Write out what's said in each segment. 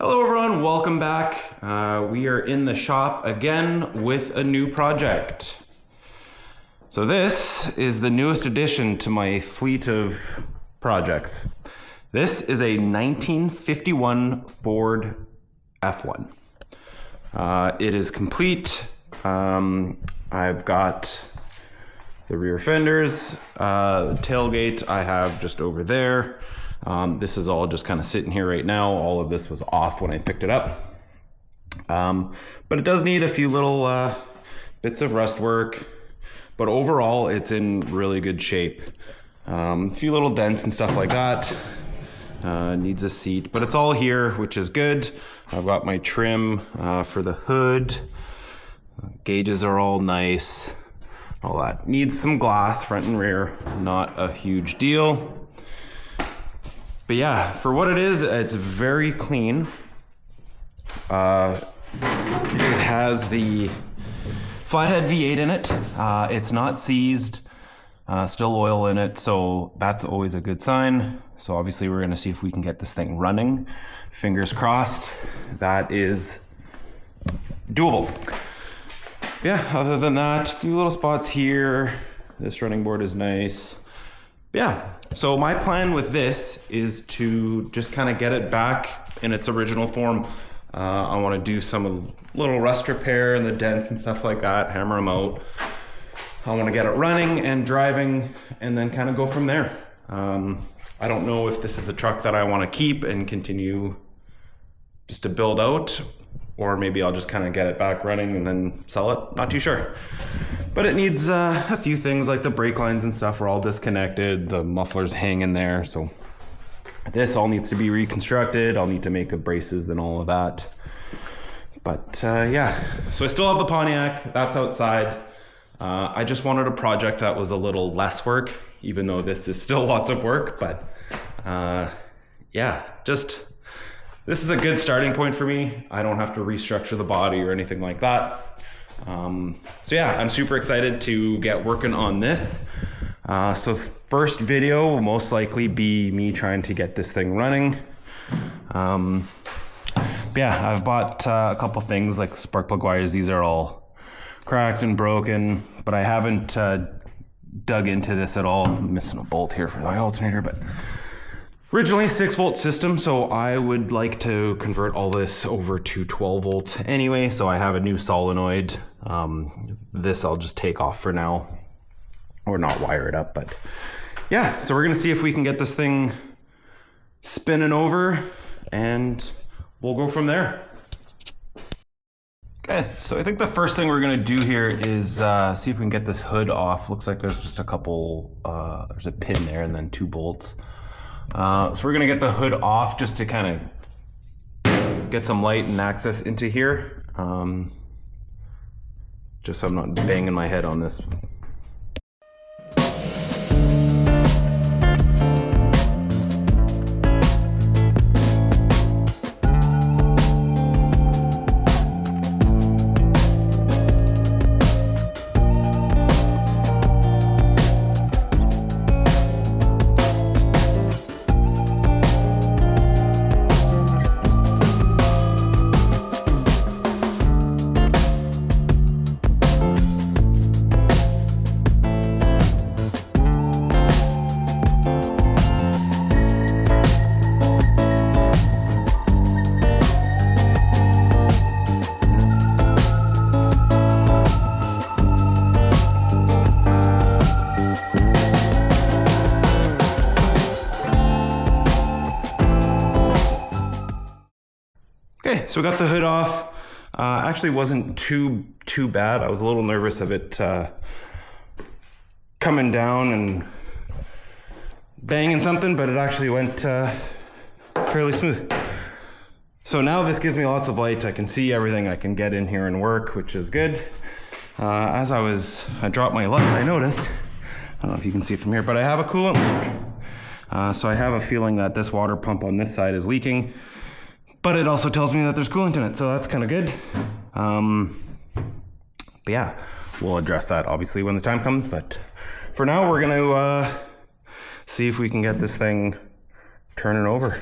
Hello everyone, welcome back. We are in the shop again with a new project. So this is the newest addition to my fleet of projects. This is a 1951 Ford F1. It is complete. I've got the rear fenders, the tailgate I have just over there. This is all just kind of sitting here right now. All of this was off when I picked it up. But it does need a few little bits of rust work, but overall it's in really good shape. A few little dents and stuff like that. Needs a seat, but it's all here, which is good. I've got my trim for the hood. Gauges are all nice. All that. Needs some glass, front and rear. Not a huge deal. But yeah, for what it is, it's very clean. It has the flathead V8 in it. It's not seized, still oil in it, so that's always a good sign. So obviously we're gonna see if we can get this thing running. Fingers crossed, that is doable. Yeah, other than that, a few little spots here. This running board is nice. Yeah, so my plan with this is to just kind of get it back in its original form. I want to do some little rust repair and the dents and stuff like that, hammer them out. I want to get it running and driving and then kind of go from there. I don't know if this is a truck that I want to keep and continue just to build out, or maybe I'll just kind of get it back running and then sell it. Not too sure. But it needs a few things, like the brake lines and stuff are all disconnected. The muffler's hanging there. So this all needs to be reconstructed. I'll need to make braces and all of that. But yeah, so I still have the Pontiac. That's outside. I just wanted a project that was a little less work, even though this is still lots of work. But yeah, just this is a good starting point for me. I don't have to restructure the body or anything like that. So yeah, I'm super excited to get working on this. So first video will most likely be me trying to get this thing running. Yeah, I've bought a couple things like spark plug wires. These are all cracked and broken, but I haven't dug into this at all. I'm missing a bolt here for my alternator, but originally 6-volt system, so I would like to convert all this over to 12-volt anyway, so I have a new solenoid. This I'll just take off for now, or not wire it up, but yeah, so we're gonna see if we can get this thing spinning over, and we'll go from there. Okay, so I think the first thing we're gonna do here is see if we can get this hood off. Looks like there's just a couple, there's a pin there and then 2 bolts. So we're gonna get the hood off just to kind of get some light and access into here. Just so I'm not banging my head on this. Okay, so we got the hood off. Actually wasn't too bad. I was a little nervous of it coming down and banging something, but it actually went fairly smooth. So now this gives me lots of light. I can see everything. I can get in here and work, which is good. As I dropped my light, I noticed, I don't know if you can see it from here, but I have a coolant leak. So I have a feeling that this water pump on this side is leaking. But it also tells me that there's coolant in it, so that's kind of good. But yeah, we'll address that obviously when the time comes. But for now, we're gonna see if we can get this thing turning over.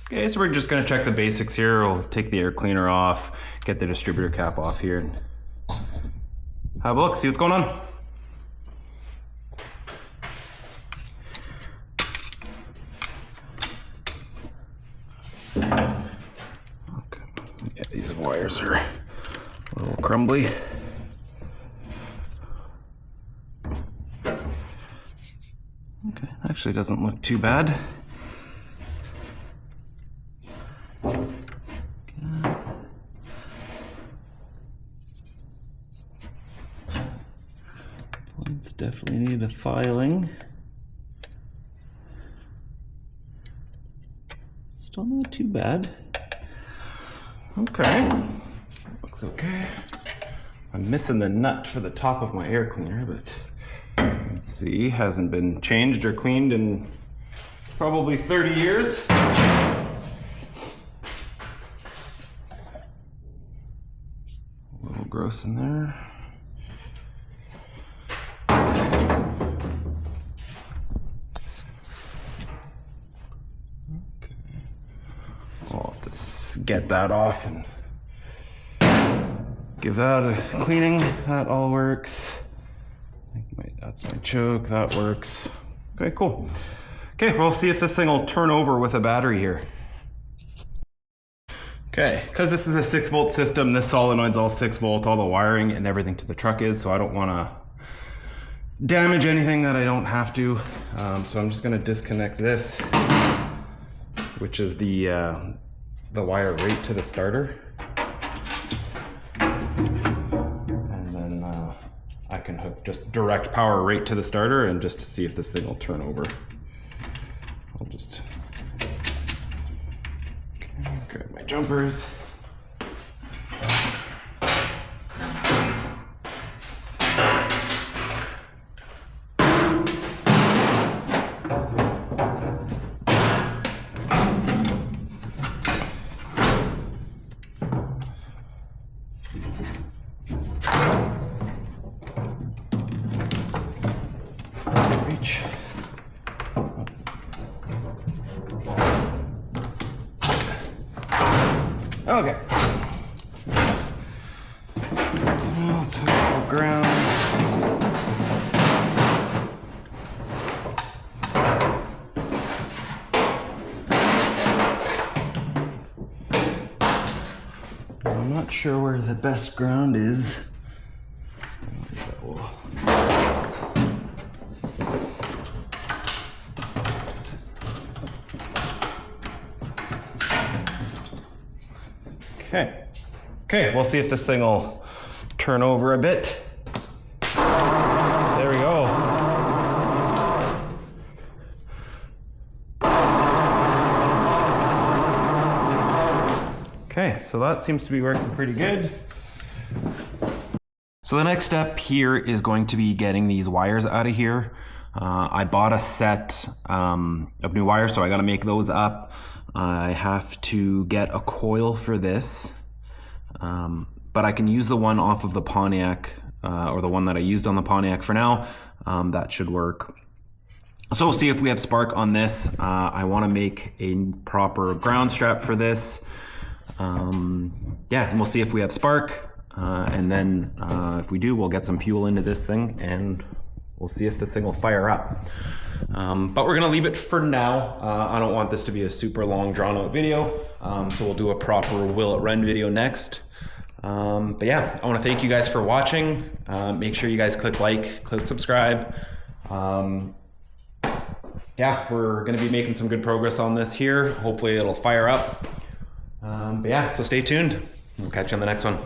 Okay, so we're just gonna check the basics here. We'll take the air cleaner off, get the distributor cap off here, and have a look, see what's going on. Okay. Yeah, these wires are a little crumbly. Okay, actually doesn't look too bad. Let's definitely need a filing. Still not too bad. Okay, looks okay. I'm missing the nut for the top of my air cleaner, but let's see, hasn't been changed or cleaned in probably 30 years. A little gross in there. Okay. I'll have to get that off and give that a cleaning. That all works. That's my choke, that works. Okay, cool. Okay, we'll see if this thing will turn over with a battery here. Okay, because this is a 6-volt system, this solenoid's all 6-volt, all the wiring and everything to the truck is, so I don't want to damage anything that I don't have to. So I'm just going to disconnect this, which is the wire right to the starter. I can hook just direct power right to the starter and just to see if this thing will turn over. I'll just grab my jumpers. Reach. Okay. Let's hook the ground. I'm not sure where the best ground is. Okay, we'll see if this thing will turn over a bit. There we go. Okay, so that seems to be working pretty good. So the next step here is going to be getting these wires out of here. I bought a set of new wires, so I gotta make those up. I have to get a coil for this. But I can use the one off of the Pontiac, or the one that I used on the Pontiac for now. That should work. So we'll see if we have spark on this. I want to make a proper ground strap for this. Yeah, and we'll see if we have spark. And then if we do, we'll get some fuel into this thing and we'll see if this thing will fire up. But we're gonna leave it for now. I don't want this to be a super long drawn out video. So we'll do a proper Will It Run video next. But yeah, I want to thank you guys for watching. Make sure you guys click like, click subscribe. Yeah, we're going to be making some good progress on this here. Hopefully it'll fire up. But yeah, so stay tuned. We'll catch you on the next one.